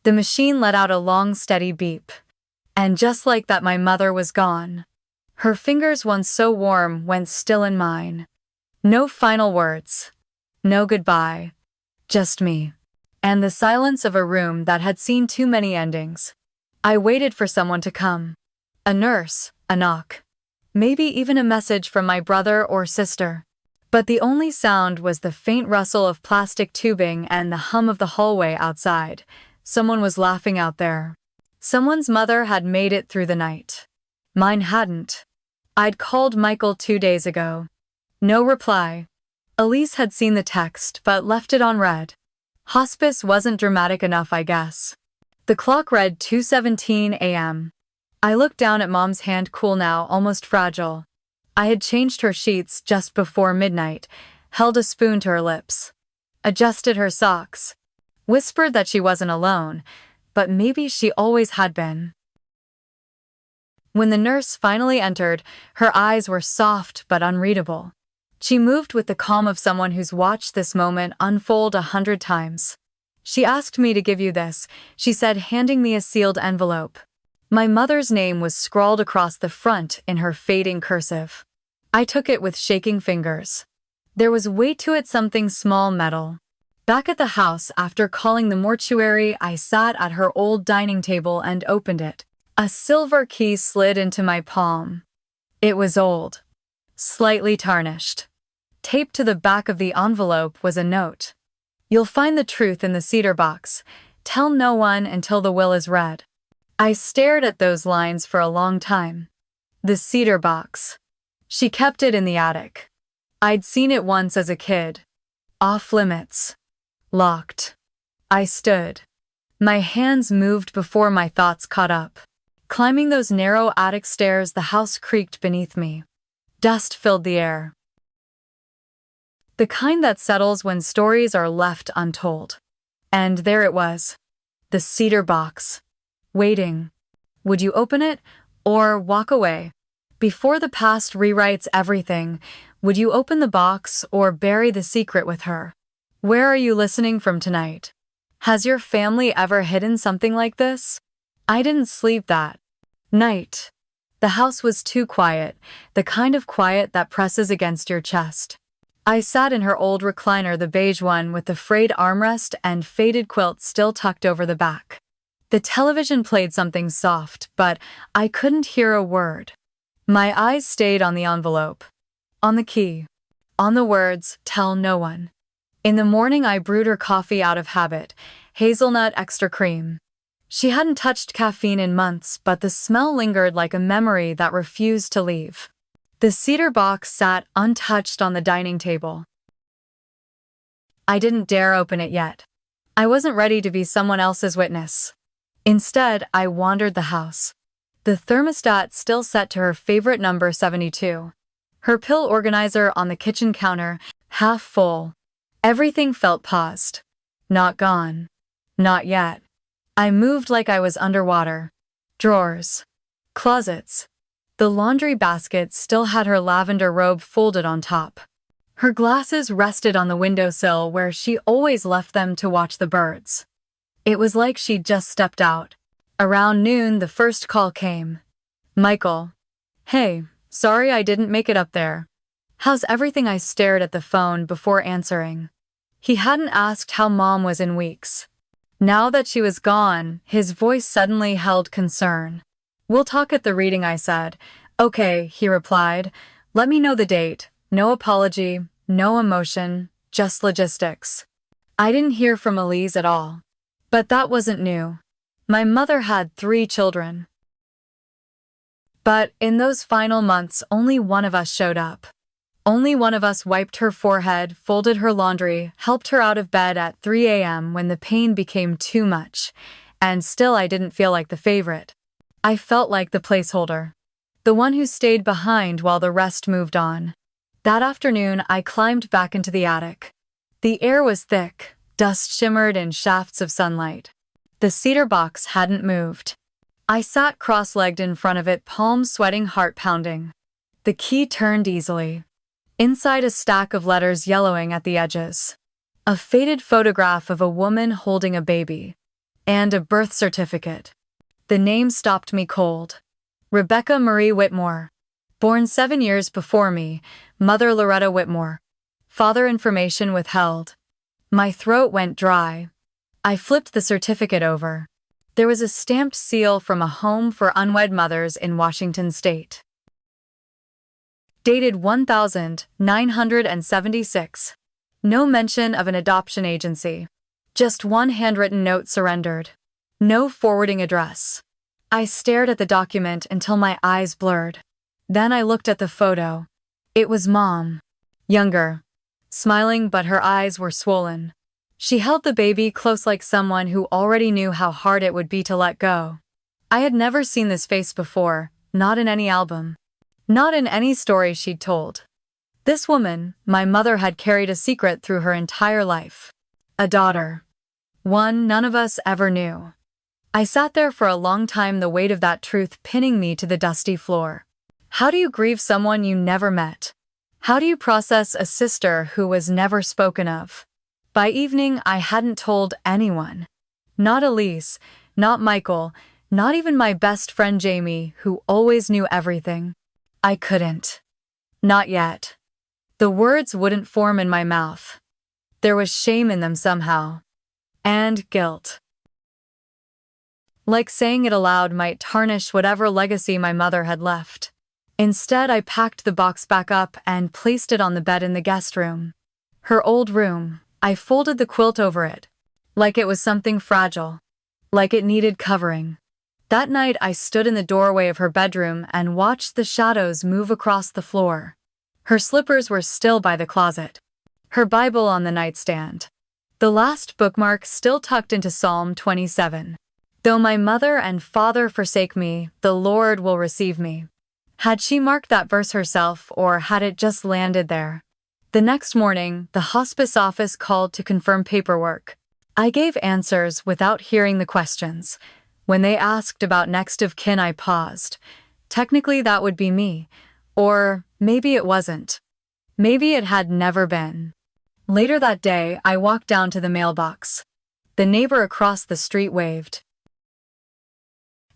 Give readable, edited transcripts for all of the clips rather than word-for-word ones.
The machine let out a long, steady beep. And just like that, my mother was gone. Her fingers, once so warm, went still in mine. No final words. No goodbye. Just me. And the silence of a room that had seen too many endings. I waited for someone to come. A nurse, a knock. Maybe even a message from my brother or sister. But the only sound was the faint rustle of plastic tubing and the hum of the hallway outside. Someone was laughing out there. Someone's mother had made it through the night. Mine hadn't. I'd called Michael 2 days ago. No reply. Elise had seen the text but left it on read. Hospice wasn't dramatic enough, I guess. The clock read 2:17 a.m. I looked down at Mom's hand, cool now, almost fragile. I had changed her sheets just before midnight, held a spoon to her lips, adjusted her socks, whispered that she wasn't alone, but maybe she always had been. When the nurse finally entered, her eyes were soft but unreadable. She moved with the calm of someone who's watched this moment unfold 100 times. "She asked me to give you this," she said, handing me a sealed envelope. My mother's name was scrawled across the front in her fading cursive. I took it with shaking fingers. There was weight to it, something small, metal. Back at the house, after calling the mortuary, I sat at her old dining table and opened it. A silver key slid into my palm. It was old, slightly tarnished. Taped to the back of the envelope was a note. "You'll find the truth in the cedar box. Tell no one until the will is read." I stared at those lines for a long time. The cedar box. She kept it in the attic. I'd seen it once as a kid. Off limits. Locked. I stood. My hands moved before my thoughts caught up. Climbing those narrow attic stairs, the house creaked beneath me. Dust filled the air. The kind that settles when stories are left untold. And there it was. The cedar box. Waiting. Would you open it or walk away? Before the past rewrites everything, would you open the box or bury the secret with her? Where are you listening from tonight? Has your family ever hidden something like this? I didn't sleep that night. The house was too quiet, the kind of quiet that presses against your chest. I sat in her old recliner, the beige one with the frayed armrest and faded quilt still tucked over the back. The television played something soft, but I couldn't hear a word. My eyes stayed on the envelope, on the key, on the words, "Tell no one." In the morning, I brewed her coffee out of habit, hazelnut extra cream. She hadn't touched caffeine in months, but the smell lingered like a memory that refused to leave. The cedar box sat untouched on the dining table. I didn't dare open it yet. I wasn't ready to be someone else's witness. Instead, I wandered the house. The thermostat still set to her favorite number, 72. Her pill organizer on the kitchen counter, half full. Everything felt paused. Not gone. Not yet. I moved like I was underwater. Drawers. Closets. The laundry basket still had her lavender robe folded on top. Her glasses rested on the windowsill where she always left them to watch the birds. It was like she'd just stepped out. Around noon, the first call came. "Michael. Hey, sorry I didn't make it up there. How's everything?" I stared at the phone before answering. He hadn't asked how Mom was in weeks. Now that she was gone, his voice suddenly held concern. "We'll talk at the reading," I said. "Okay," he replied. "Let me know the date. No apology, no emotion, just logistics." I didn't hear from Elise at all. But that wasn't new. My mother had 3 children. But in those final months, only one of us showed up. Only one of us wiped her forehead, folded her laundry, helped her out of bed at 3 a.m. when the pain became too much. And still, I didn't feel like the favorite. I felt like the placeholder. The one who stayed behind while the rest moved on. That afternoon, I climbed back into the attic. The air was thick. Dust shimmered in shafts of sunlight. The cedar box hadn't moved. I sat cross-legged in front of it, palms sweating, heart pounding. The key turned easily. Inside, a stack of letters yellowing at the edges. A faded photograph of a woman holding a baby. and a birth certificate. The name stopped me cold. Rebecca Marie Whitmore. Born 7 years before me, mother Loretta Whitmore. Father information withheld. My throat went dry. I flipped the certificate over. There was a stamped seal from a home for unwed mothers in Washington state. Dated 1976. No mention of an adoption agency. Just one handwritten note surrendered. No forwarding address. I stared at the document until my eyes blurred. Then I looked at the photo. It was Mom. Younger. Smiling, but her eyes were swollen. She held the baby close like someone who already knew how hard it would be to let go. I had never seen this face before, not in any album. Not in any story she'd told. This woman, my mother, had carried a secret through her entire life. A daughter. One none of us ever knew. I sat there for a long time, the weight of that truth pinning me to the dusty floor. How do you grieve someone you never met? How do you process a sister who was never spoken of? By evening, I hadn't told anyone. Not Elise, not Michael, not even my best friend Jamie, who always knew everything. I couldn't. Not yet. The words wouldn't form in my mouth. There was shame in them somehow. And guilt. Like saying it aloud might tarnish whatever legacy my mother had left. Instead, I packed the box back up and placed it on the bed in the guest room. Her old room. I folded the quilt over it. Like it was something fragile. Like it needed covering. That night, I stood in the doorway of her bedroom and watched the shadows move across the floor. Her slippers were still by the closet. Her Bible on the nightstand. The last bookmark still tucked into Psalm 27. Though my mother and father forsake me, the Lord will receive me. Had she marked that verse herself, or had it just landed there? The next morning, the hospice office called to confirm paperwork. I gave answers without hearing the questions. When they asked about next of kin, I paused. Technically, that would be me. Or maybe it wasn't. Maybe it had never been. Later that day, I walked down to the mailbox. The neighbor across the street waved.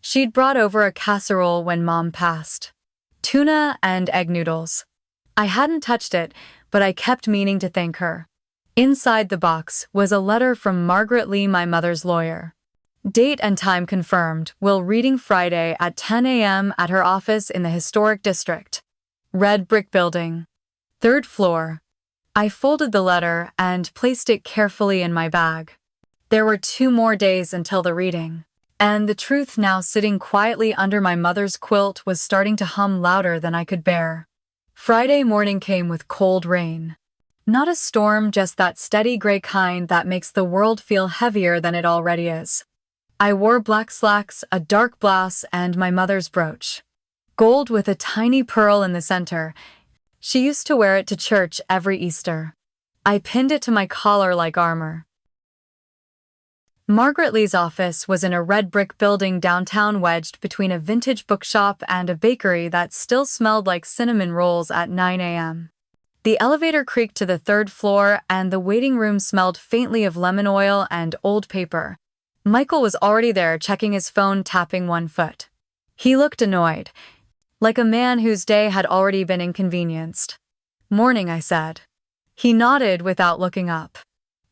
She'd brought over a casserole when Mom passed. Tuna and egg noodles. I hadn't touched it, but I kept meaning to thank her. Inside the box was a letter from Margaret Lee, my mother's lawyer. Date and time confirmed. Will reading Friday at 10 a.m. at her office in the historic district. Red brick building. 3rd floor. I folded the letter and placed it carefully in my bag. There were 2 more days until the reading. And the truth, now sitting quietly under my mother's quilt, was starting to hum louder than I could bear. Friday morning came with cold rain. Not a storm, just that steady gray kind that makes the world feel heavier than it already is. I wore black slacks, a dark blouse, and my mother's brooch. Gold with a tiny pearl in the center. She used to wear it to church every Easter. I pinned it to my collar like armor. Margaret Lee's office was in a red brick building downtown, wedged between a vintage bookshop and a bakery that still smelled like cinnamon rolls at 9 a.m. The elevator creaked to the 3rd floor, and the waiting room smelled faintly of lemon oil and old paper. Michael was already there, checking his phone, tapping one foot. He looked annoyed, like a man whose day had already been inconvenienced. "Morning," I said. He nodded without looking up.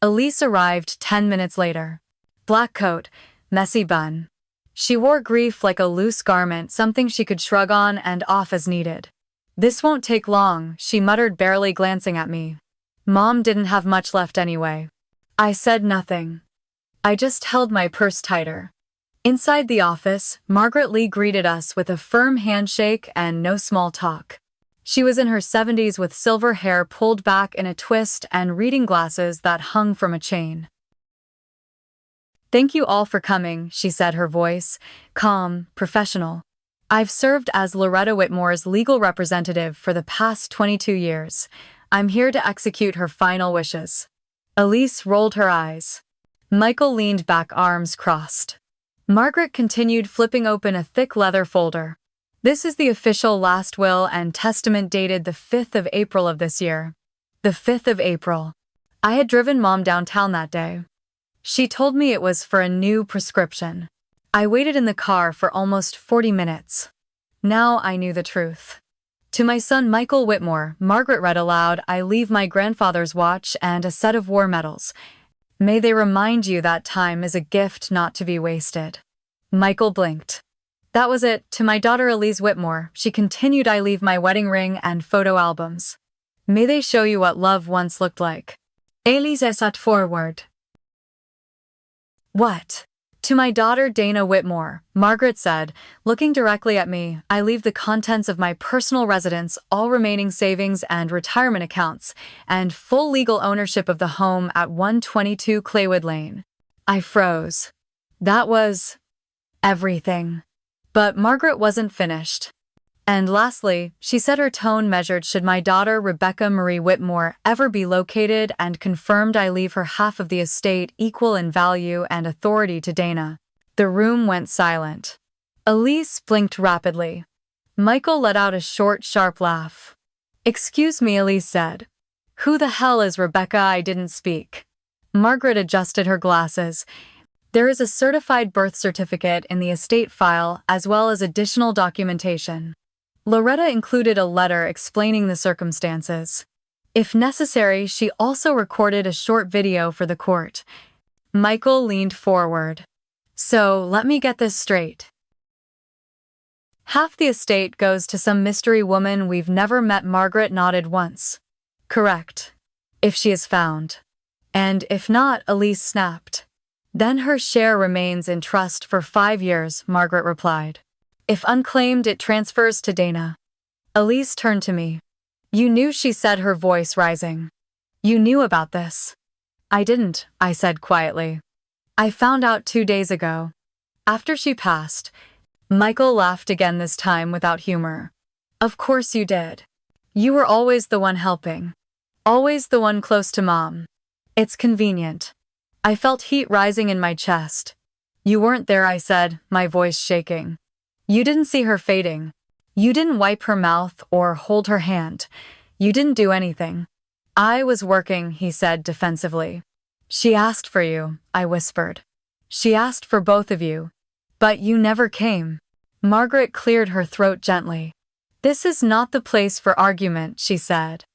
Elise arrived 10 minutes later. Black coat, messy bun. She wore grief like a loose garment, something she could shrug on and off as needed. "This won't take long," she muttered, barely glancing at me. Mom didn't have much left anyway. I said nothing. I just held my purse tighter. Inside the office, Margaret Lee greeted us with a firm handshake and no small talk. She was in her 70s with silver hair pulled back in a twist and reading glasses that hung from a chain. "Thank you all for coming," she said, her voice calm, professional. "I've served as Loretta Whitmore's legal representative for the past 22 years. I'm here to execute her final wishes." Elise rolled her eyes. Michael leaned back, arms crossed. Margaret continued, flipping open a thick leather folder. "This is the official last will and testament dated the 5th of April of this year." The 5th of April. I had driven Mom downtown that day. She told me it was for a new prescription. I waited in the car for almost 40 minutes. Now I knew the truth. To my son Michael Whitmore, Margaret read aloud, "I leave my grandfather's watch and a set of war medals. May they remind you that time is a gift not to be wasted." Michael blinked. That was it. To my daughter Elise Whitmore, she continued, "I leave my wedding ring and photo albums. May they show you what love once looked like." Elise sat forward. "What?" To my daughter Dana Whitmore, Margaret said, looking directly at me, "I leave the contents of my personal residence, all remaining savings and retirement accounts, and full legal ownership of the home at 122 Claywood Lane." I froze. That was everything. But Margaret wasn't finished. "And lastly," she said, her tone measured, "should my daughter Rebecca Marie Whitmore ever be located and confirmed, I leave her half of the estate, equal in value and authority to Dana." The room went silent. Elise blinked rapidly. Michael let out a short, sharp laugh. "Excuse me," Elise said. "Who the hell is Rebecca?" I didn't speak. Margaret adjusted her glasses. "There is a certified birth certificate in the estate file, as well as additional documentation." Loretta included a letter explaining the circumstances. If necessary, she also recorded a short video for the court. Michael leaned forward. "So, let me get this straight. Half the estate goes to some mystery woman we've never met." Margaret nodded once. "Correct. If she is found. And if not," Elise snapped. "Then her share remains in trust for 5 years," Margaret replied. "If unclaimed, it transfers to Dana." Elise turned to me. "You knew," she said, her voice rising. "You knew about this." "I didn't," I said quietly. "I found out 2 days ago. After she passed." Michael laughed again, this time without humor. "Of course you did. You were always the one helping. Always the one close to Mom. It's convenient." I felt heat rising in my chest. "You weren't there," I said, my voice shaking. "You didn't see her fading. You didn't wipe her mouth or hold her hand. You didn't do anything." "I was working," he said defensively. "She asked for you," I whispered. "She asked for both of you. But you never came." Margaret cleared her throat gently. "This is not the place for argument," she said.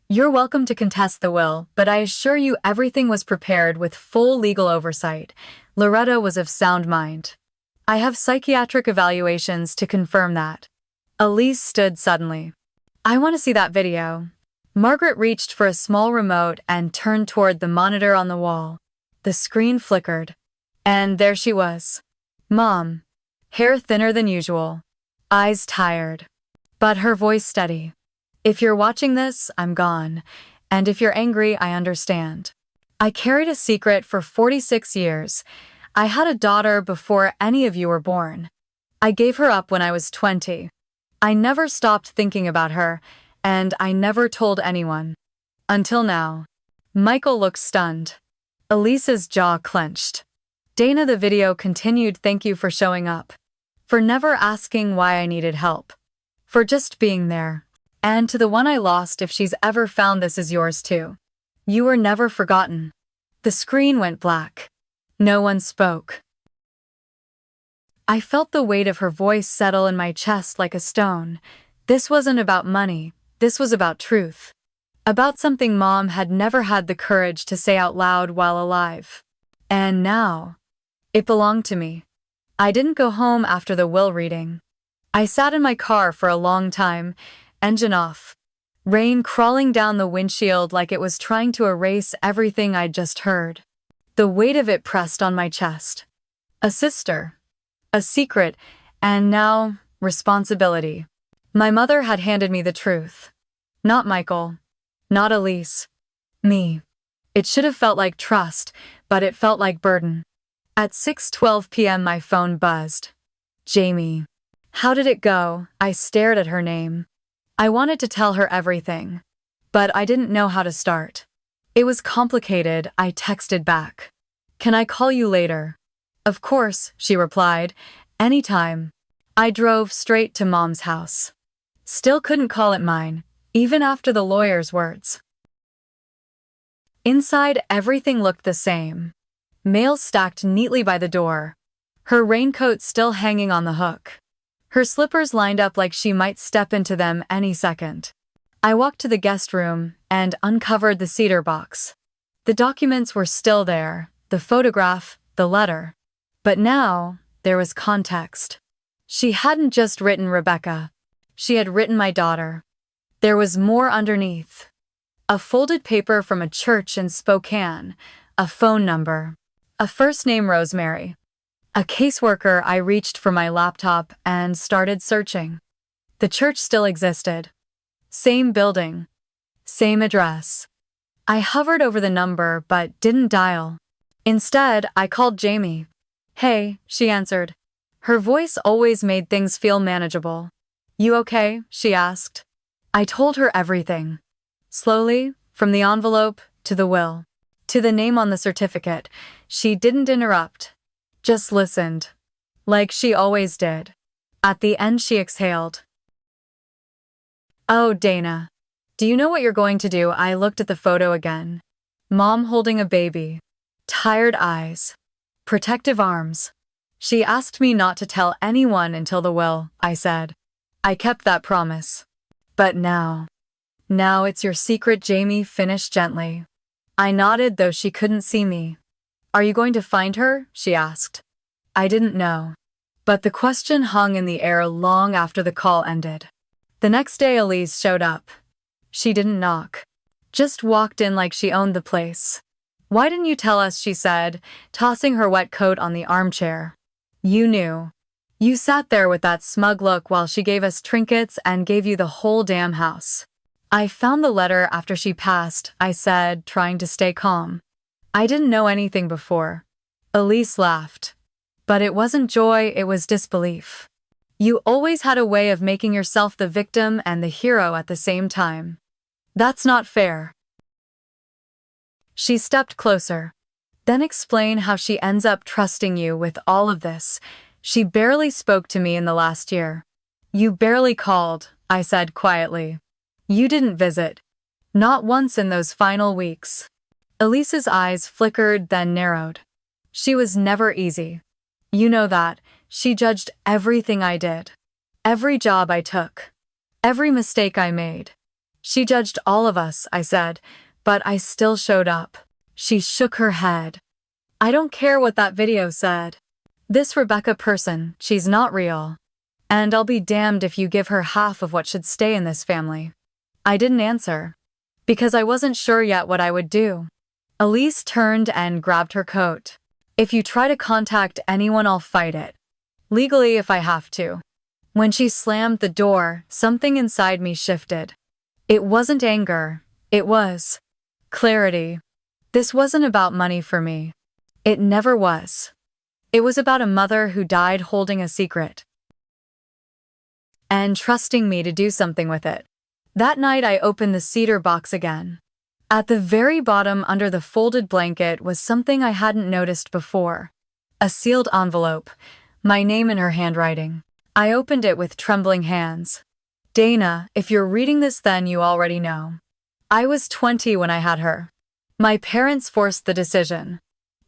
"You're welcome to contest the will, but I assure you everything was prepared with full legal oversight." Loretta was of sound mind. "I have psychiatric evaluations to confirm that." Elise stood suddenly. "I want to see that video." Margaret reached for a small remote and turned toward the monitor on the wall. The screen flickered. And there she was. Mom. Hair thinner than usual. Eyes tired. But her voice steady. "If you're watching this, I'm gone. And if you're angry, I understand. I carried a secret for 46 years. I had a daughter before any of you were born. I gave her up when I was 20. I never stopped thinking about her, and I never told anyone. Until now." Michael looked stunned. Elise's jaw clenched. "Dana," the video continued, "thank you for showing up. For never asking why I needed help. For just being there. And to the one I lost, if she's ever found, this is yours too. You were never forgotten." The screen went black. No one spoke. I felt the weight of her voice settle in my chest like a stone. This wasn't about money. This was about truth. About something Mom had never had the courage to say out loud while alive. And now, it belonged to me. I didn't go home after the will reading. I sat in my car for a long time, engine off. Rain crawling down the windshield like it was trying to erase everything I'd just heard. The weight of it pressed on my chest. A sister. A secret. And now, responsibility. My mother had handed me the truth. Not Michael. Not Elise. Me. It should have felt like trust, but it felt like burden. At 6:12 p.m. my phone buzzed. Jamie. How did it go? I stared at her name. I wanted to tell her everything. But I didn't know how to start. It was complicated. I texted back. "Can I call you later?" "Of course," she replied. "Anytime." I drove straight to Mom's house. Still couldn't call it mine, even after the lawyer's words. Inside, everything looked the same. Mail stacked neatly by the door. Her raincoat still hanging on the hook. Her slippers lined up like she might step into them any second. I walked to the guest room and uncovered the cedar box. The documents were still there, the photograph, the letter. But now, there was context. She hadn't just written Rebecca. She had written my daughter. There was more underneath. A folded paper from a church in Spokane, a phone number, a first name Rosemary. A caseworker. I reached for my laptop and started searching. The church still existed. Same building. Same address. I hovered over the number but didn't dial. Instead, I called Jamie. "Hey," she answered. Her voice always made things feel manageable. "You okay?" she asked. I told her everything. Slowly, from the envelope to the will, to the name on the certificate. She didn't interrupt. Just listened. Like she always did. At the end she exhaled. "Oh, Dana. Do you know what you're going to do?" I looked at the photo again. Mom holding a baby. Tired eyes. Protective arms. "She asked me not to tell anyone until the will," I said. "I kept that promise. But now it's your secret," Jamie finished gently. I nodded, though she couldn't see me. "Are you going to find her?" she asked. I didn't know. But the question hung in the air long after the call ended. The next day Elise showed up. She didn't knock. Just walked in like she owned the place. "Why didn't you tell us?" she said, tossing her wet coat on the armchair. "You knew. You sat there with that smug look while she gave us trinkets and gave you the whole damn house." "I found the letter after she passed," I said, trying to stay calm. "I didn't know anything before." Elise laughed. "But it wasn't joy, it was disbelief. You always had a way of making yourself the victim and the hero at the same time. That's not fair." She stepped closer. "Then explain how she ends up trusting you with all of this. She barely spoke to me in the last year." "You barely called," I said quietly. "You didn't visit. Not once in those final weeks." Elise's eyes flickered, then narrowed. "She was never easy. You know that. She judged everything I did. Every job I took. Every mistake I made. She judged all of us," I said, "but I still showed up." She shook her head. "I don't care what that video said. This Rebecca person, she's not real. And I'll be damned if you give her half of what should stay in this family." I didn't answer. Because I wasn't sure yet what I would do. Elise turned and grabbed her coat. "If you try to contact anyone, I'll fight it. Legally if I have to." When she slammed the door, something inside me shifted. It wasn't anger. It was clarity. This wasn't about money for me. It never was. It was about a mother who died holding a secret. And trusting me to do something with it. That night I opened the cedar box again. At the very bottom under the folded blanket was something I hadn't noticed before. A sealed envelope, my name in her handwriting. I opened it with trembling hands. "Dana, if you're reading this, then you already know. I was 20 when I had her. My parents forced the decision.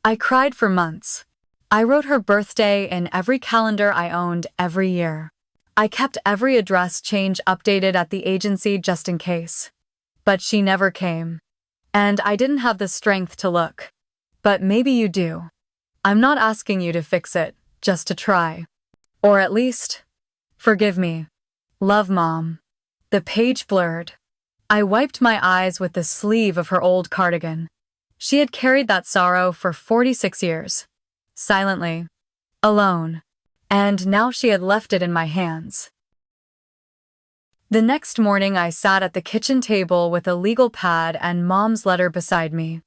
I cried for months. I wrote her birthday in every calendar I owned every year. I kept every address change updated at the agency just in case. But she never came. And I didn't have the strength to look. But maybe you do. I'm not asking you to fix it, just to try. Or at least, forgive me. Love, Mom." The page blurred. I wiped my eyes with the sleeve of her old cardigan. She had carried that sorrow for 46 years. Silently. Alone. And now she had left it in my hands. The next morning I sat at the kitchen table with a legal pad and Mom's letter beside me.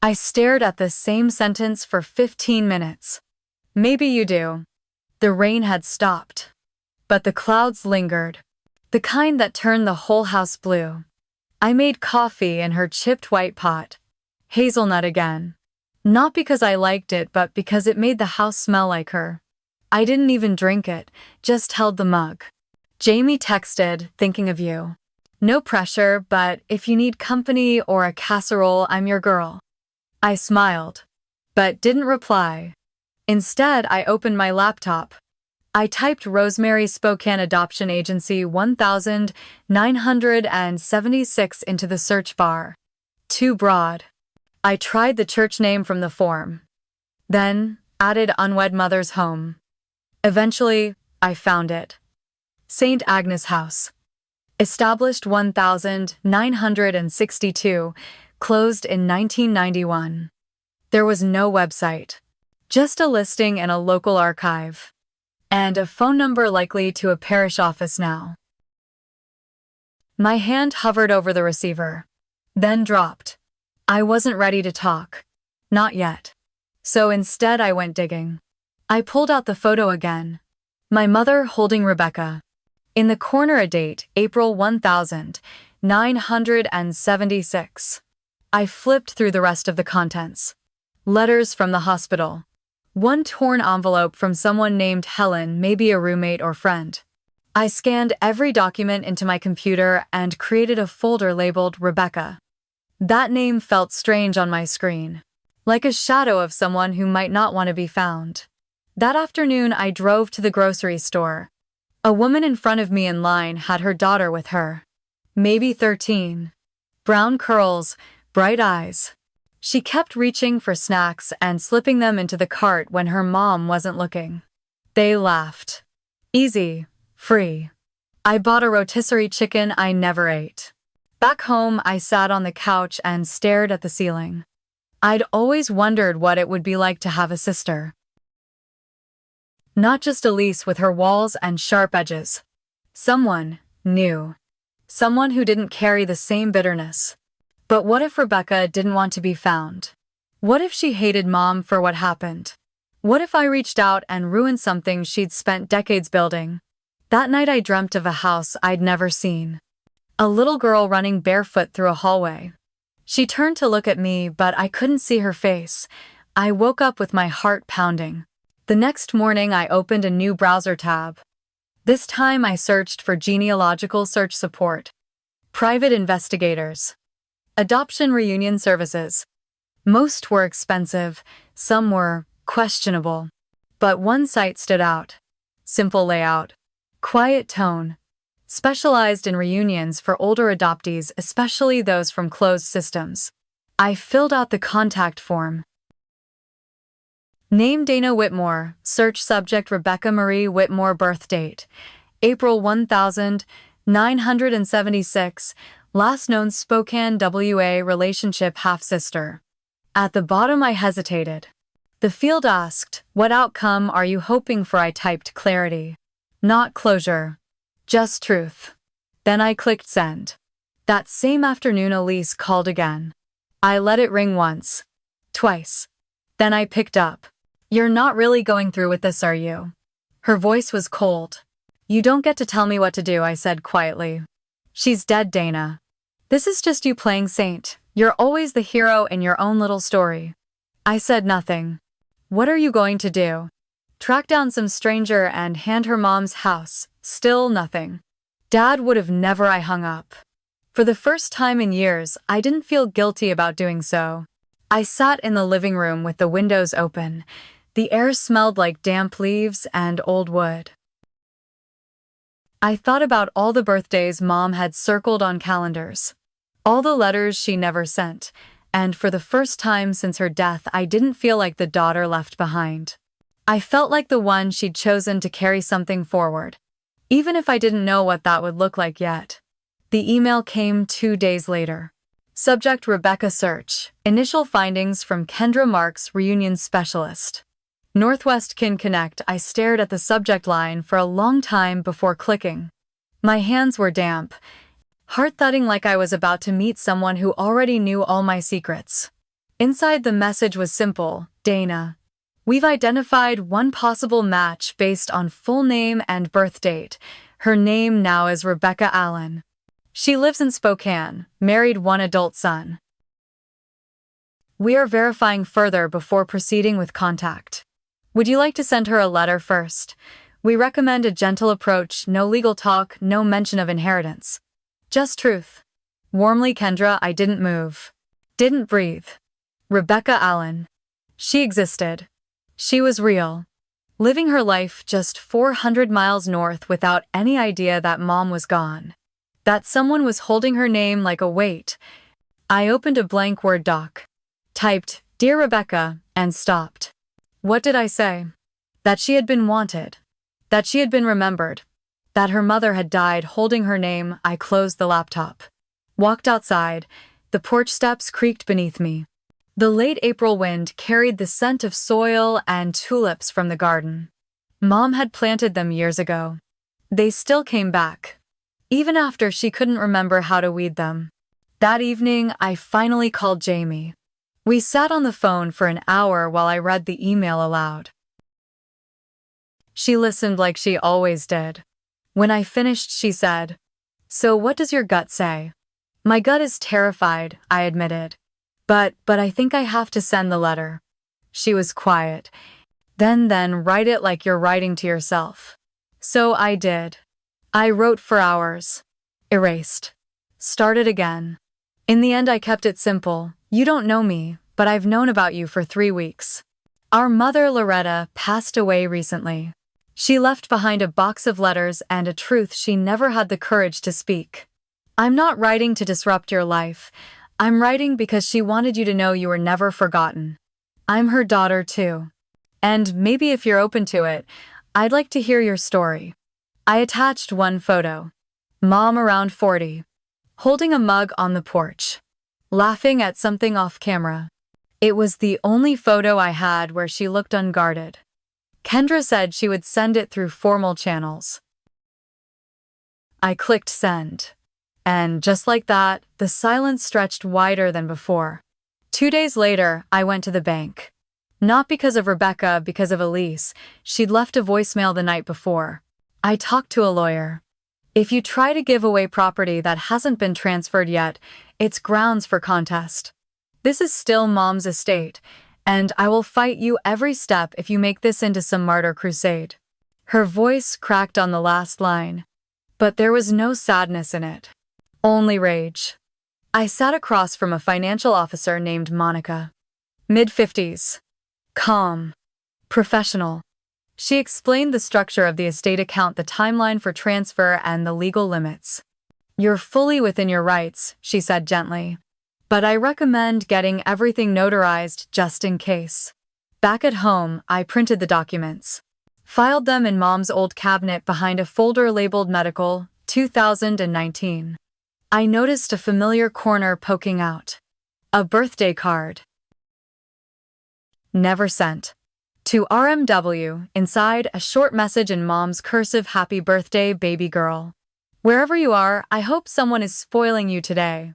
I stared at the same sentence for 15 minutes. "Maybe you do." The rain had stopped. But the clouds lingered. The kind that turned the whole house blue. I made coffee in her chipped white pot. Hazelnut again. Not because I liked it, but because it made the house smell like her. I didn't even drink it, just held the mug. "Jamie texted, thinking of you." No pressure, but if you need company or a casserole, I'm your girl. I smiled, but didn't reply. Instead, I opened my laptop. I typed Rosemary Spokane Adoption Agency 1976 into the search bar. Too broad. I tried the church name from the form. Then, added Unwed Mother's Home. Eventually, I found it. St. Agnes House. Established 1962, closed in 1991. There was no website. Just a listing in a local archive. And a phone number likely to a parish office now. My hand hovered over the receiver. Then dropped. I wasn't ready to talk. Not yet. So instead I went digging. I pulled out the photo again. My mother holding Rebecca. In the corner a date, April 1976. I flipped through the rest of the contents. Letters from the hospital. One torn envelope from someone named Helen, maybe a roommate or friend. I scanned every document into my computer and created a folder labeled Rebecca. That name felt strange on my screen, like a shadow of someone who might not want to be found. That afternoon, I drove to the grocery store. A woman in front of me in line had her daughter with her. Maybe 13. Brown curls, bright eyes. She kept reaching for snacks and slipping them into the cart when her mom wasn't looking. They laughed. Easy, free. I bought a rotisserie chicken I never ate. Back home, I sat on the couch and stared at the ceiling. I'd always wondered what it would be like to have a sister. Not just Elise with her walls and sharp edges. Someone new. Someone who didn't carry the same bitterness. But what if Rebecca didn't want to be found? What if she hated Mom for what happened? What if I reached out and ruined something she'd spent decades building? That night I dreamt of a house I'd never seen. A little girl running barefoot through a hallway. She turned to look at me, but I couldn't see her face. I woke up with my heart pounding. The next morning I opened a new browser tab. This time I searched for genealogical search support. Private investigators. Adoption reunion services. Most were expensive, some were questionable. But one site stood out. Simple layout. Quiet tone. Specialized in reunions for older adoptees, especially those from closed systems. I filled out the contact form. Name Dana Whitmore, search subject Rebecca Marie Whitmore, birth date April 1976, last known Spokane, WA, relationship half-sister. At the bottom I hesitated. The field asked, what outcome are you hoping for? I typed clarity. Not closure. Just truth. Then I clicked send. That same afternoon Elise called again. I let it ring once. Twice. Then I picked up. You're not really going through with this, are you? Her voice was cold. You don't get to tell me what to do, I said quietly. She's dead, Dana. This is just you playing saint. You're always the hero in your own little story. I said nothing. What are you going to do? Track down some stranger and hand her mom's house. Still nothing. Dad would have never. I hung up. For the first time in years, I didn't feel guilty about doing so. I sat in the living room with the windows open. The air smelled like damp leaves and old wood. I thought about all the birthdays Mom had circled on calendars. All the letters she never sent. And for the first time since her death, I didn't feel like the daughter left behind. I felt like the one she'd chosen to carry something forward. Even if I didn't know what that would look like yet. The email came 2 days later. Subject Rebecca search. Initial findings from Kendra Marks, reunion specialist. Northwest Kin Connect. I stared at the subject line for a long time before clicking. My hands were damp, heart thudding like I was about to meet someone who already knew all my secrets. Inside the message was simple, Dana. We've identified one possible match based on full name and birth date. Her name now is Rebecca Allen. She lives in Spokane, married, one adult son. We are verifying further before proceeding with contact. Would you like to send her a letter first? We recommend a gentle approach, no legal talk, no mention of inheritance. Just truth. Warmly, Kendra, I didn't move. Didn't breathe. Rebecca Allen. She existed. She was real. Living her life just 400 miles north without any idea that mom was gone. That someone was holding her name like a weight. I opened a blank Word doc, typed, "Dear Rebecca," and stopped. What did I say? That she had been wanted. That she had been remembered. That her mother had died holding her name. I closed the laptop. Walked outside. The porch steps creaked beneath me. The late April wind carried the scent of soil and tulips from the garden. Mom had planted them years ago. They still came back, even after she couldn't remember how to weed them. That evening, I finally called Jamie. We sat on the phone for an hour while I read the email aloud. She listened like she always did. When I finished, she said, "So what does your gut say?" My gut is terrified, I admitted. But I think I have to send the letter. She was quiet. Then write it like you're writing to yourself. So I did. I wrote for hours. Erased. Started again. In the end, I kept it simple. You don't know me, but I've known about you for 3 weeks. Our mother, Loretta, passed away recently. She left behind a box of letters and a truth she never had the courage to speak. I'm not writing to disrupt your life. I'm writing because she wanted you to know you were never forgotten. I'm her daughter, too. And maybe if you're open to it, I'd like to hear your story. I attached one photo. Mom around 40. Holding a mug on the porch. Laughing at something off camera. It was the only photo I had where she looked unguarded. Kendra said she would send it through formal channels. I clicked send. And just like that, the silence stretched wider than before. 2 days later, I went to the bank. Not because of Rebecca, because of Elise. She'd left a voicemail the night before. I talked to a lawyer. If you try to give away property that hasn't been transferred yet, it's grounds for contest. This is still Mom's estate, and I will fight you every step if you make this into some martyr crusade. Her voice cracked on the last line, but there was no sadness in it. Only rage. I sat across from a financial officer named Monica. Mid-50s. Calm. Professional. She explained the structure of the estate account, the timeline for transfer, and the legal limits. You're fully within your rights, she said gently. But I recommend getting everything notarized just in case. Back at home, I printed the documents. Filed them in Mom's old cabinet behind a folder labeled Medical, 2019. I noticed a familiar corner poking out. A birthday card. Never sent. To RMW, inside a short message in Mom's cursive, "Happy birthday, baby girl. Wherever you are, I hope someone is spoiling you today."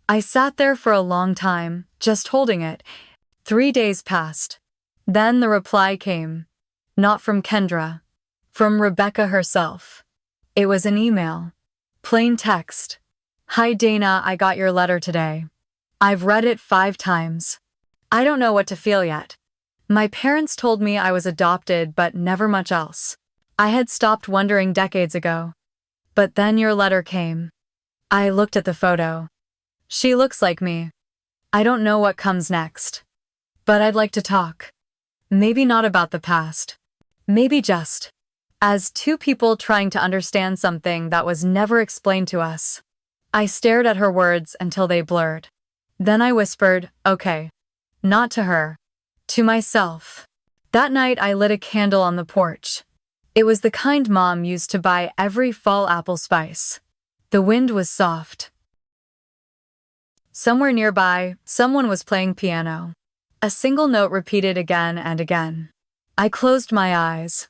I sat there for a long time, just holding it. 3 days passed. Then the reply came. Not from Kendra. From Rebecca herself. It was an email. Plain text. "Hi Dana, I got your letter today. I've read it 5 times. I don't know what to feel yet. My parents told me I was adopted, but never much else. I had stopped wondering decades ago. But then your letter came. I looked at the photo. She looks like me. I don't know what comes next. But I'd like to talk. Maybe not about the past. Maybe just as 2 people trying to understand something that was never explained to us." I stared at her words until they blurred. Then I whispered, "Okay." Not to her. To myself. That night I lit a candle on the porch. It was the kind Mom used to buy every fall apple spice. The wind was soft. Somewhere nearby, someone was playing piano. A single note repeated again and again. I closed my eyes.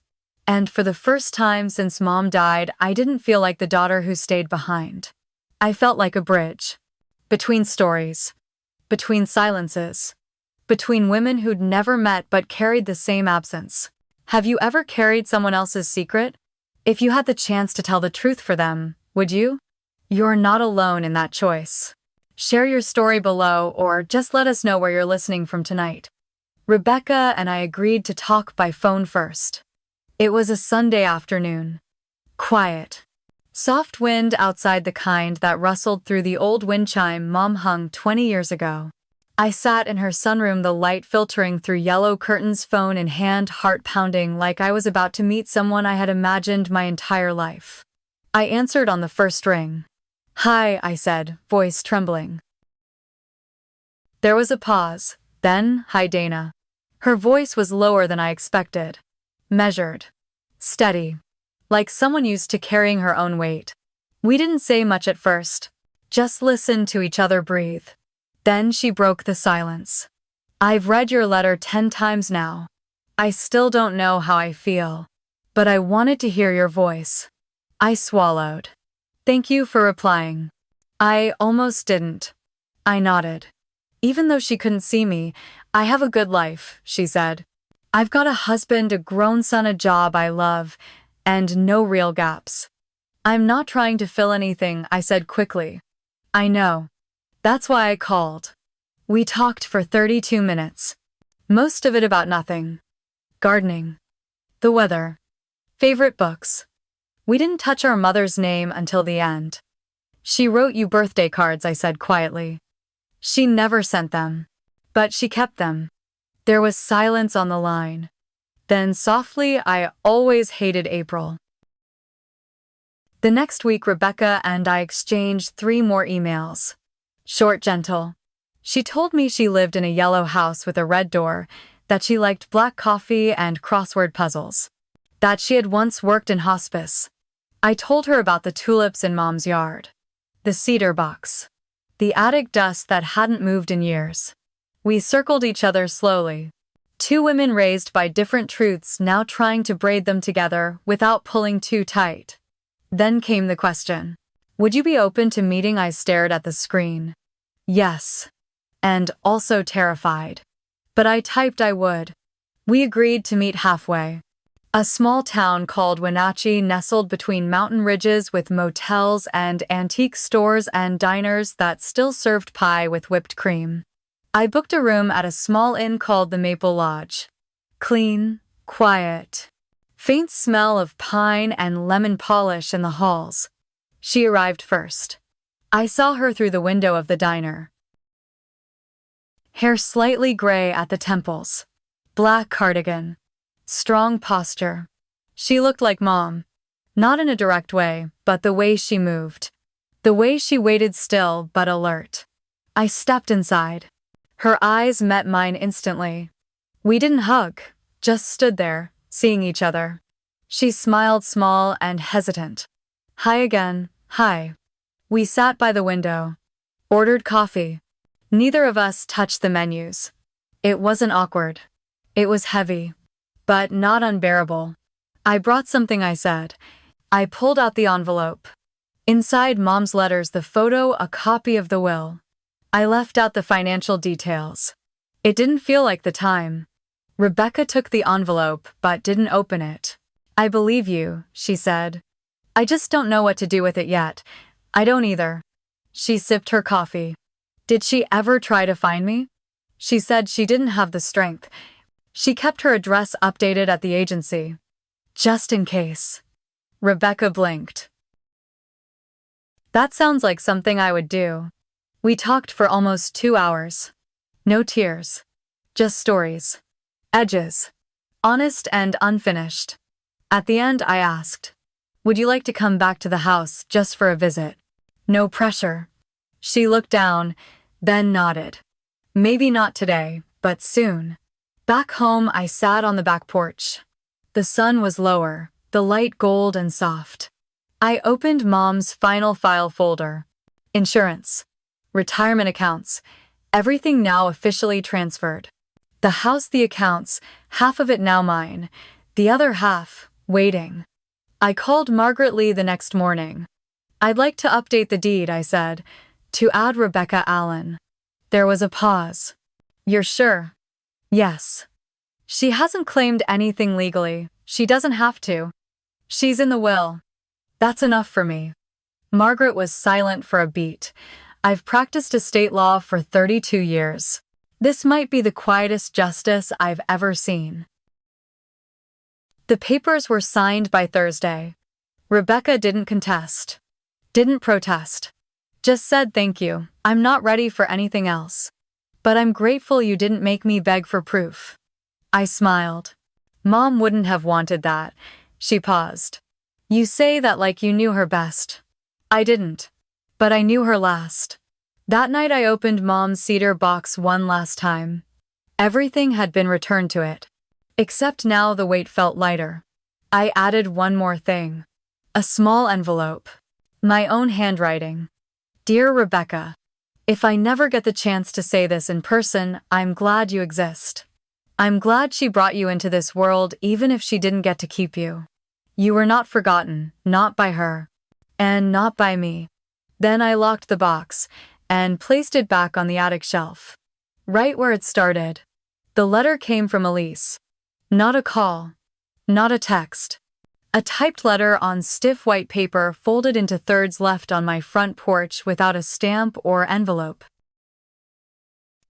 And for the first time since Mom died, I didn't feel like the daughter who stayed behind. I felt like a bridge. Between stories. Between silences. Between women who'd never met but carried the same absence. Have you ever carried someone else's secret? If you had the chance to tell the truth for them, would you? You're not alone in that choice. Share your story below or just let us know where you're listening from tonight. Rebecca and I agreed to talk by phone first. It was a Sunday afternoon. Quiet. Soft wind outside, the kind that rustled through the old wind chime Mom hung 20 years ago. I sat in her sunroom, the light filtering through yellow curtains, phone in hand, heart pounding like I was about to meet someone I had imagined my entire life. I answered on the first ring. "Hi," I said, voice trembling. There was a pause, then, "Hi, Dana." Her voice was lower than I expected. Measured. Steady. Like someone used to carrying her own weight. We didn't say much at first. Just listened to each other breathe. Then she broke the silence. "I've read your letter 10 times now. I still don't know how I feel. But I wanted to hear your voice." I swallowed. "Thank you for replying." "I almost didn't." I nodded. Even though she couldn't see me, "I have a good life," she said. "I've got a husband, a grown son, a job I love, and no real gaps." "I'm not trying to fill anything," I said quickly. "I know. That's why I called." We talked for 32 minutes. Most of it about nothing. Gardening. The weather. Favorite books. We didn't touch our mother's name until the end. "She wrote you birthday cards," I said quietly. "She never sent them. But she kept them." There was silence on the line. Then softly, "I always hated April." The next week, Rebecca and I exchanged 3 more emails. Short, gentle. She told me she lived in a yellow house with a red door, that she liked black coffee and crossword puzzles, that she had once worked in hospice. I told her about the tulips in Mom's yard, the cedar box, the attic dust that hadn't moved in years. We circled each other slowly. 2 women raised by different truths, now trying to braid them together without pulling too tight. Then came the question. "Would you be open to meeting?" I stared at the screen. Yes. And also terrified. But I typed I would. We agreed to meet halfway. A small town called Wenatchee, nestled between mountain ridges with motels and antique stores and diners that still served pie with whipped cream. I booked a room at a small inn called the Maple Lodge. Clean, quiet. Faint smell of pine and lemon polish in the halls. She arrived first. I saw her through the window of the diner. Hair slightly gray at the temples. Black cardigan. Strong posture. She looked like Mom. Not in a direct way, but the way she moved. The way she waited, still but alert. I stepped inside. Her eyes met mine instantly. We didn't hug, just stood there, seeing each other. She smiled, small and hesitant. "Hi again." "Hi." We sat by the window. Ordered coffee. Neither of us touched the menus. It wasn't awkward. It was heavy. But not unbearable. "I brought something," I said. I pulled out the envelope. Inside, Mom's letters, the photo, a copy of the will. I left out the financial details. It didn't feel like the time. Rebecca took the envelope but didn't open it. "I believe you," she said. "I just don't know what to do with it yet." "I don't either." She sipped her coffee. "Did she ever try to find me?" She said she didn't have the strength. She kept her address updated at the agency. Just in case. Rebecca blinked. That sounds like something I would do. We talked for almost 2 hours. No tears. Just stories. Edges. Honest and unfinished. At the end, I asked, "Would you like to come back to the house just for a visit?" No pressure. She looked down, then nodded. "Maybe not today, but soon." Back home, I sat on the back porch. The sun was lower, the light gold and soft. I opened Mom's final file folder. Insurance. Retirement accounts. Everything now officially transferred. The house, the accounts, half of it now mine. The other half, waiting. I called Margaret Lee the next morning. "I'd like to update the deed," I said, "to add Rebecca Allen." There was a pause. "You're sure?" "Yes." "She hasn't claimed anything legally. She doesn't have to. She's in the will." "That's enough for me." Margaret was silent for a beat. "I've practiced estate law for 32 years. This might be the quietest justice I've ever seen." The papers were signed by Thursday. Rebecca didn't contest. Didn't protest. Just said thank you. I'm not ready for anything else. But I'm grateful you didn't make me beg for proof. I smiled. Mom wouldn't have wanted that. She paused. You say that like you knew her best. I didn't. But I knew her last. That night I opened Mom's cedar box one last time. Everything had been returned to it. Except now the weight felt lighter. I added one more thing. A small envelope. My own handwriting. Dear Rebecca, if I never get the chance to say this in person, I'm glad you exist. I'm glad she brought you into this world even if she didn't get to keep you. You were not forgotten, not by her. And not by me. Then I locked the box and placed it back on the attic shelf. Right where it started. The letter came from Elise. Not a call. Not a text. A typed letter on stiff white paper folded into thirds left on my front porch without a stamp or envelope.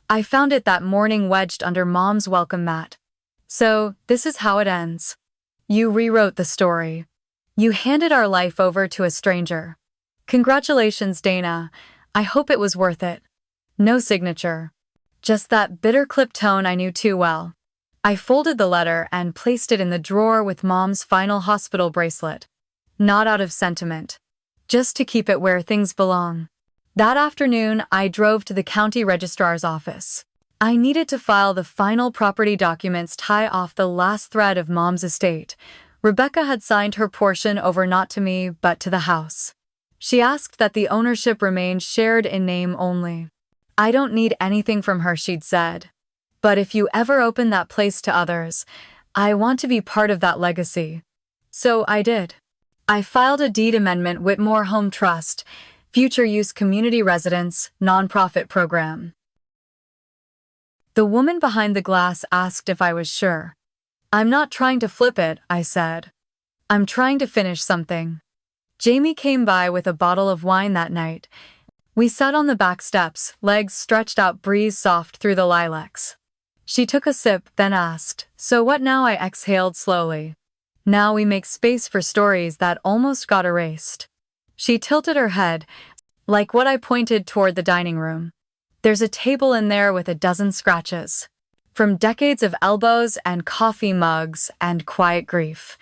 I found it that morning wedged under Mom's welcome mat. So, this is how it ends. You rewrote the story. You handed our life over to a stranger. Congratulations, Dana. I hope it was worth it. No signature. Just that bitter clipped tone I knew too well. I folded the letter and placed it in the drawer with Mom's final hospital bracelet. Not out of sentiment. Just to keep it where things belong. That afternoon, I drove to the county registrar's office. I needed to file the final property documents tie off the last thread of Mom's estate. Rebecca had signed her portion over not to me but to the house. She asked that the ownership remain shared in name only. I don't need anything from her, she'd said. But if you ever open that place to others, I want to be part of that legacy. So I did. I filed a deed amendment Whitmore Home Trust, Future Use Community Residence, nonprofit program. The woman behind the glass asked if I was sure. I'm not trying to flip it, I said. I'm trying to finish something. Jamie came by with a bottle of wine that night. We sat on the back steps, legs stretched out, breeze soft through the lilacs. She took a sip, then asked, so what now? I exhaled slowly. Now we make space for stories that almost got erased. She tilted her head, like what I pointed toward the dining room. There's a table in there with a dozen scratches. From decades of elbows and coffee mugs and quiet grief.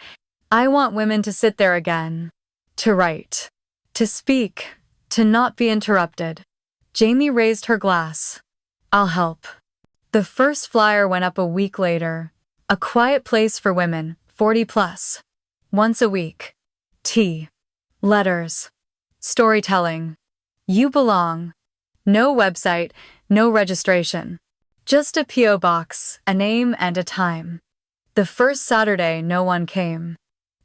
I want women to sit there again. To write. To speak. To not be interrupted. Jamie raised her glass. I'll help. The first flyer went up a week later. A quiet place for women, 40 plus. Once a week. Tea. Letters. Storytelling. You belong. No website, no registration. Just a P.O. box, a name and a time. The first Saturday, no one came.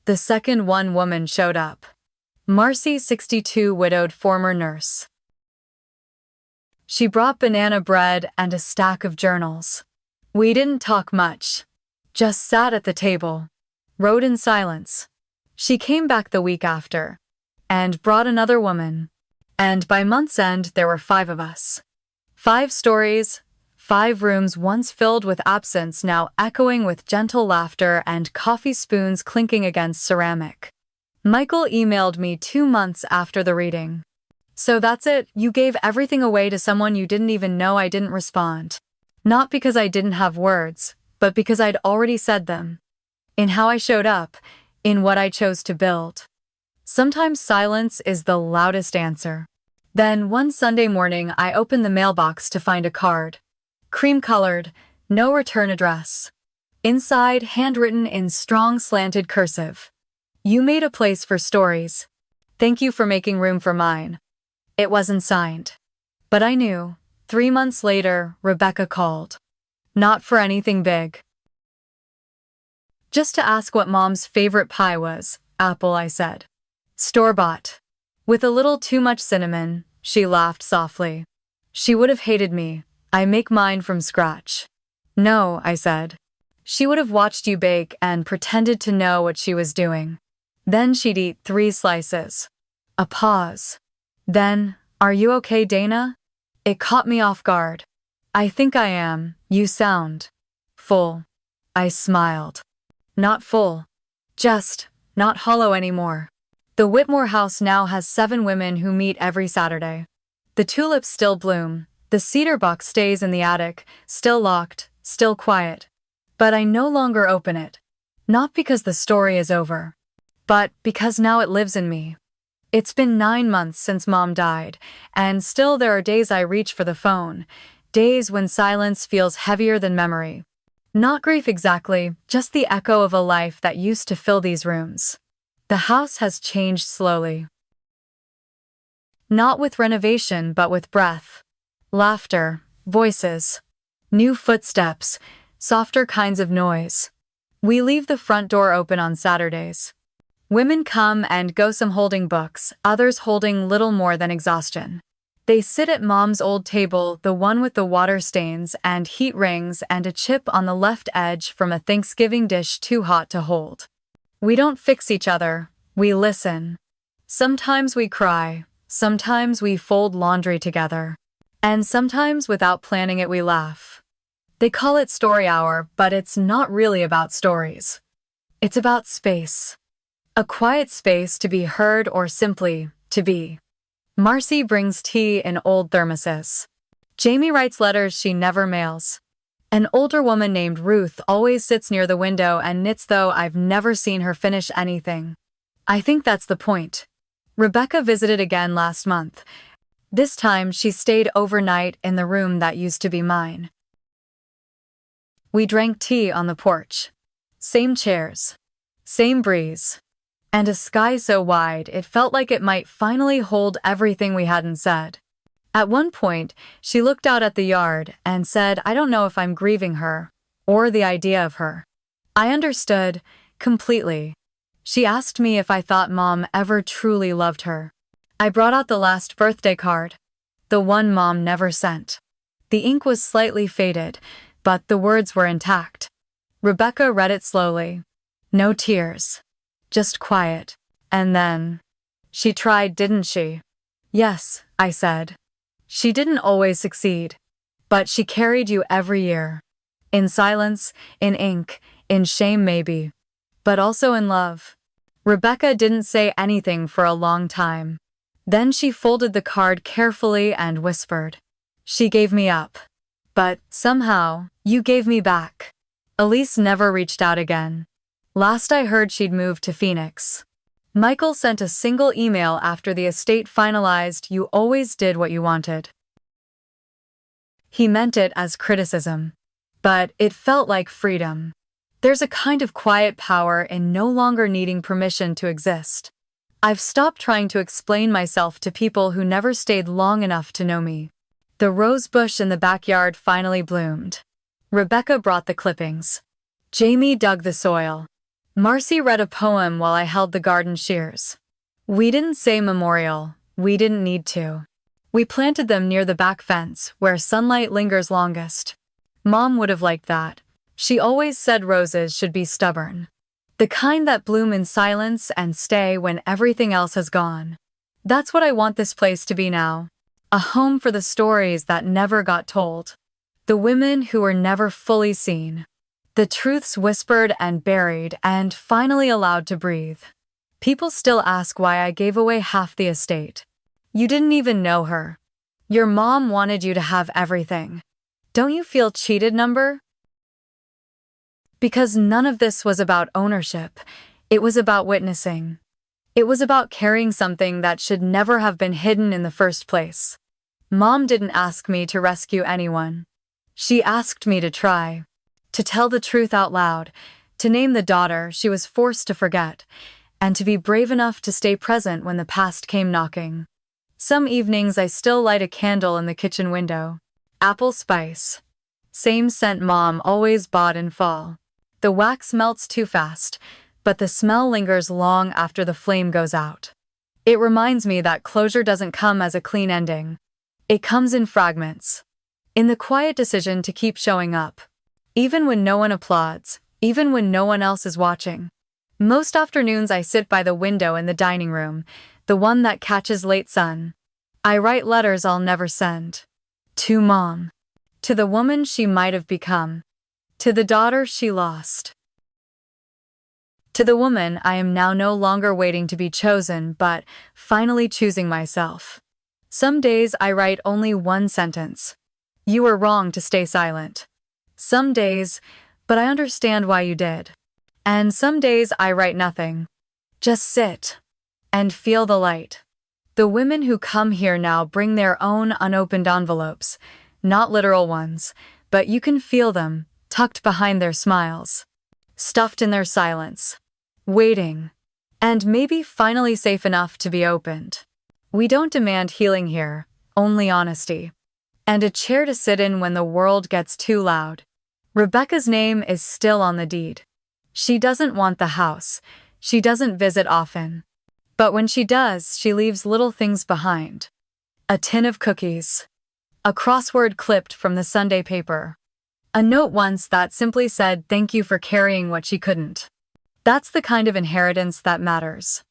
The second, one woman showed up. Marcy, 62, widowed former nurse. She brought banana bread and a stack of journals. We didn't talk much. Just sat at the table. Wrote in silence. She came back the week after. And brought another woman. And by month's end, there were 5 of us. 5 stories, 5 rooms once filled with absence, now echoing with gentle laughter and coffee spoons clinking against ceramic. Michael emailed me 2 months after the reading. So that's it, you gave everything away to someone you didn't even know. I didn't respond. Not because I didn't have words, but because I'd already said them. In how I showed up, in what I chose to build. Sometimes silence is the loudest answer. Then one Sunday morning I opened the mailbox to find a card. Cream-colored, no return address. Inside, handwritten in strong slanted cursive. You made a place for stories. Thank you for making room for mine. It wasn't signed. But I knew. 3 months later, Rebecca called. Not for anything big. Just to ask what Mom's favorite pie was. Apple, I said. Store-bought. With a little too much cinnamon, she laughed softly. She would have hated me. I make mine from scratch. No, I said. She would have watched you bake and pretended to know what she was doing. Then she'd eat 3 slices. A pause. Then, are you okay, Dana? It caught me off guard. I think I am. You sound full. I smiled. Not full. Just not hollow anymore. The Whitmore house now has 7 women who meet every Saturday. The tulips still bloom. The cedar box stays in the attic, still locked, still quiet. But I no longer open it. Not because the story is over, but because now it lives in me. It's been 9 months since Mom died, and still there are days I reach for the phone, days when silence feels heavier than memory. Not grief exactly, just the echo of a life that used to fill these rooms. The house has changed slowly. Not with renovation, but with breath. Laughter, voices, new footsteps, softer kinds of noise. We leave the front door open on Saturdays. Women come and go, some holding books, others holding little more than exhaustion. They sit at Mom's old table, the one with the water stains and heat rings and a chip on the left edge from a Thanksgiving dish too hot to hold. We don't fix each other, we listen. Sometimes we cry, sometimes we fold laundry together, and sometimes without planning it we laugh. They call it story hour, but it's not really about stories. It's about space. A quiet space to be heard or simply to be. Marcy brings tea in old thermoses. Jamie writes letters she never mails. An older woman named Ruth always sits near the window and knits, though I've never seen her finish anything. I think that's the point. Rebecca visited again last month. This time she stayed overnight in the room that used to be mine. We drank tea on the porch. Same chairs. Same breeze. And a sky so wide it felt like it might finally hold everything we hadn't said. At one point, she looked out at the yard and said, "I don't know if I'm grieving her, or the idea of her." I understood, completely. She asked me if I thought Mom ever truly loved her. I brought out the last birthday card, the one Mom never sent. The ink was slightly faded, but the words were intact. Rebecca read it slowly. No tears. Just quiet. And then, "She tried, didn't she?" "Yes," I said. "She didn't always succeed. But she carried you every year. In silence, in ink, in shame maybe. But also in love." Rebecca didn't say anything for a long time. Then she folded the card carefully and whispered, "She gave me up. But, somehow, you gave me back." Elise never reached out again. Last I heard, she'd moved to Phoenix. Michael sent a single email after the estate finalized, "You always did what you wanted." He meant it as criticism. But it felt like freedom. There's a kind of quiet power in no longer needing permission to exist. I've stopped trying to explain myself to people who never stayed long enough to know me. The rose bush in the backyard finally bloomed. Rebecca brought the clippings. Jamie dug the soil. Marcy read a poem while I held the garden shears. We didn't say memorial. We didn't need to. We planted them near the back fence, where sunlight lingers longest. Mom would have liked that. She always said roses should be stubborn. The kind that bloom in silence and stay when everything else has gone. That's what I want this place to be now. A home for the stories that never got told. The women who were never fully seen. The truths whispered and buried and finally allowed to breathe. People still ask why I gave away half the estate. You didn't even know her. Your mom wanted you to have everything. Don't you feel cheated, number? Because none of this was about ownership. It was about witnessing. It was about carrying something that should never have been hidden in the first place. Mom didn't ask me to rescue anyone. She asked me to try. To tell the truth out loud, to name the daughter she was forced to forget, and to be brave enough to stay present when the past came knocking. Some evenings I still light a candle in the kitchen window. Apple spice. Same scent Mom always bought in fall. The wax melts too fast, but the smell lingers long after the flame goes out. It reminds me that closure doesn't come as a clean ending. It comes in fragments. In the quiet decision to keep showing up. Even when no one applauds, even when no one else is watching. Most afternoons I sit by the window in the dining room, the one that catches late sun. I write letters I'll never send. To Mom. To the woman she might have become. To the daughter she lost. To the woman, I am now no longer waiting to be chosen, but finally choosing myself. Some days I write only one sentence. You were wrong to stay silent. Some days, but I understand why you did. And some days I write nothing. Just sit and feel the light. The women who come here now bring their own unopened envelopes, not literal ones, but you can feel them, tucked behind their smiles, stuffed in their silence, waiting, and maybe finally safe enough to be opened. We don't demand healing here, only honesty. And a chair to sit in when the world gets too loud. Rebecca's name is still on the deed. She doesn't want the house. She doesn't visit often. But when she does, she leaves little things behind. A tin of cookies. A crossword clipped from the Sunday paper. A note once that simply said thank you for carrying what she couldn't. That's the kind of inheritance that matters.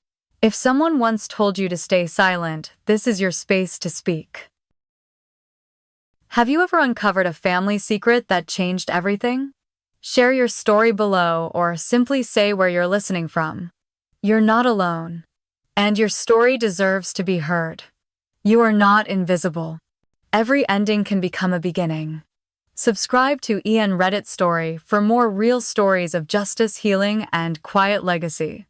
If someone once told you to stay silent, this is your space to speak. Have you ever uncovered a family secret that changed everything? Share your story below or simply say where you're listening from. You're not alone. And your story deserves to be heard. You are not invisible. Every ending can become a beginning. Subscribe to Reddit Story for more real stories of justice, healing, and quiet legacy.